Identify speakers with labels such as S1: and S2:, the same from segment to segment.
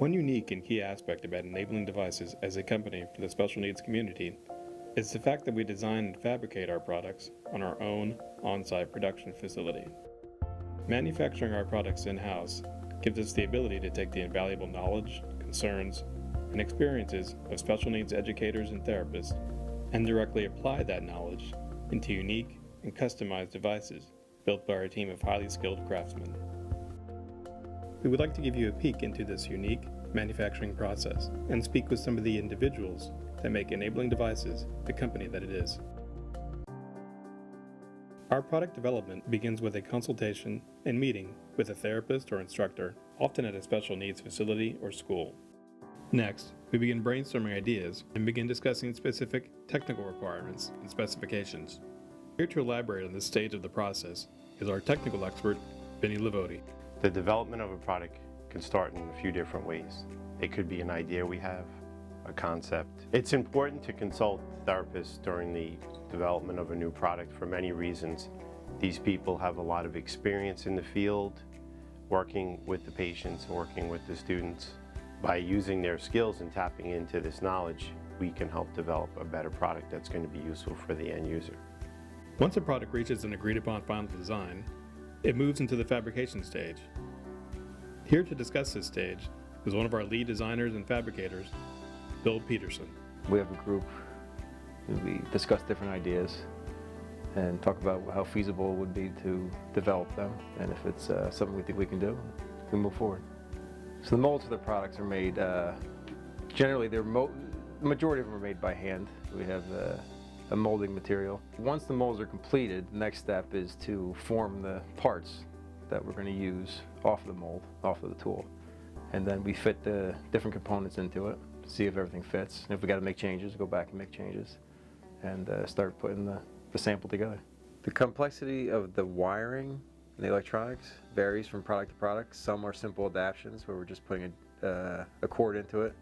S1: One unique and key aspect about Enabling Devices as a company for the special needs community is the fact that we design and fabricate our products on our own on-site production facility. Manufacturing our products in-house gives us the ability to take the invaluable knowledge, concerns, and experiences of special needs educators and therapists and directly apply that knowledge into unique and customized devices built by our team of highly skilled craftsmen. We would like to give you a peek into this unique manufacturing process and speak with some of the individuals that make Enabling Devices the company that it is. Our product development begins with a consultation and meeting with a therapist or instructor, often at a special needs facility or school. Next, we begin brainstorming ideas and begin discussing specific technical requirements and specifications. Here to elaborate on this stage of the process is our technical expert, Vinny Livodi.
S2: The development of a product can start in a few different ways. It could be an idea we have, a concept. It's important to consult therapists during the development of a new product for many reasons. These people have a lot of experience in the field, working with the patients, working with the students. By using their skills and tapping into this knowledge, we can help develop a better product that's going to be useful for the end user.
S1: Once a product reaches an agreed upon final design, it moves into the fabrication stage. Here to discuss this stage is one of our lead designers and fabricators, Bill Peterson.
S3: We have a group, we discuss different ideas and talk about how feasible it would be to develop them, and if it's something we think we can do, we move forward. So the molds for the products are made, generally the majority of them are made by hand. We have a molding material. Once the molds are completed, the next step is to form the parts that we're going to use off of the mold, off of the tool. And then we fit the different components into it, see if everything fits. And if we got to make changes, go back and make changes and start putting the sample together. The complexity of the wiring and the electronics varies from product to product. Some are simple adaptations where we're just putting a cord into it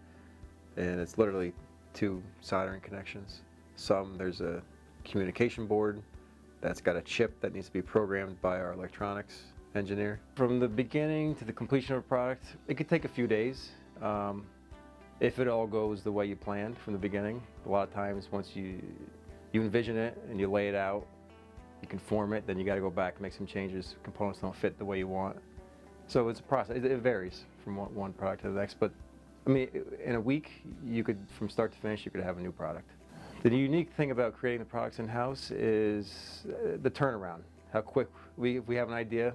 S3: and it's literally 2 soldering connections. Some, there's a communication board that's got a chip that needs to be programmed by our electronics engineer. From the beginning to the completion of a product, it could take a few days. If it all goes the way you planned from the beginning. A lot of times once you envision it and you lay it out, you can form it, then you got to go back and make some changes. Components don't fit the way you want. So it's a process. It varies from one product to the next, but I mean, in a week, you could, from start to finish, you could have a new product. The unique thing about creating the products in-house is the turnaround. How quick, if we have an idea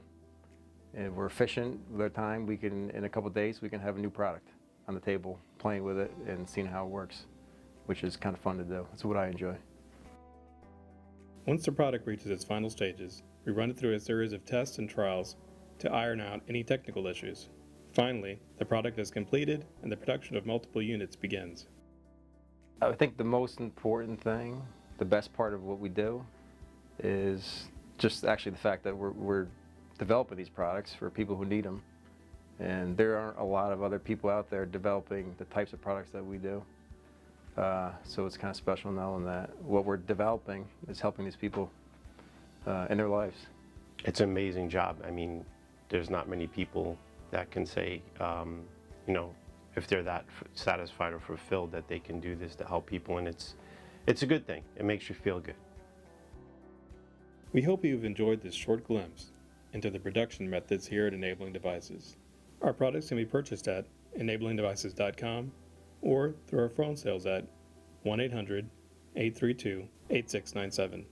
S3: and we're efficient with our time, we can, in a couple of days, we can have a new product on the table, playing with it and seeing how it works, which is kind of fun to do. That's what I enjoy.
S1: Once the product reaches its final stages, we run it through a series of tests and trials to iron out any technical issues. Finally, the product is completed and the production of multiple units begins.
S3: I think the most important thing, the best part of what we do, is just actually the fact that we're developing these products for people who need them. And there aren't a lot of other people out there developing the types of products that we do. So it's kind of special knowing that what we're developing is helping these people in their lives.
S2: It's an amazing job. I mean, there's not many people that can say, you know, if they're that satisfied or fulfilled that they can do this to help people, and it's a good thing. It makes you feel good.
S1: We hope you've enjoyed this short glimpse into the production methods here at Enabling Devices. Our products can be purchased at enablingdevices.com or through our phone sales at 1-800-832-8697.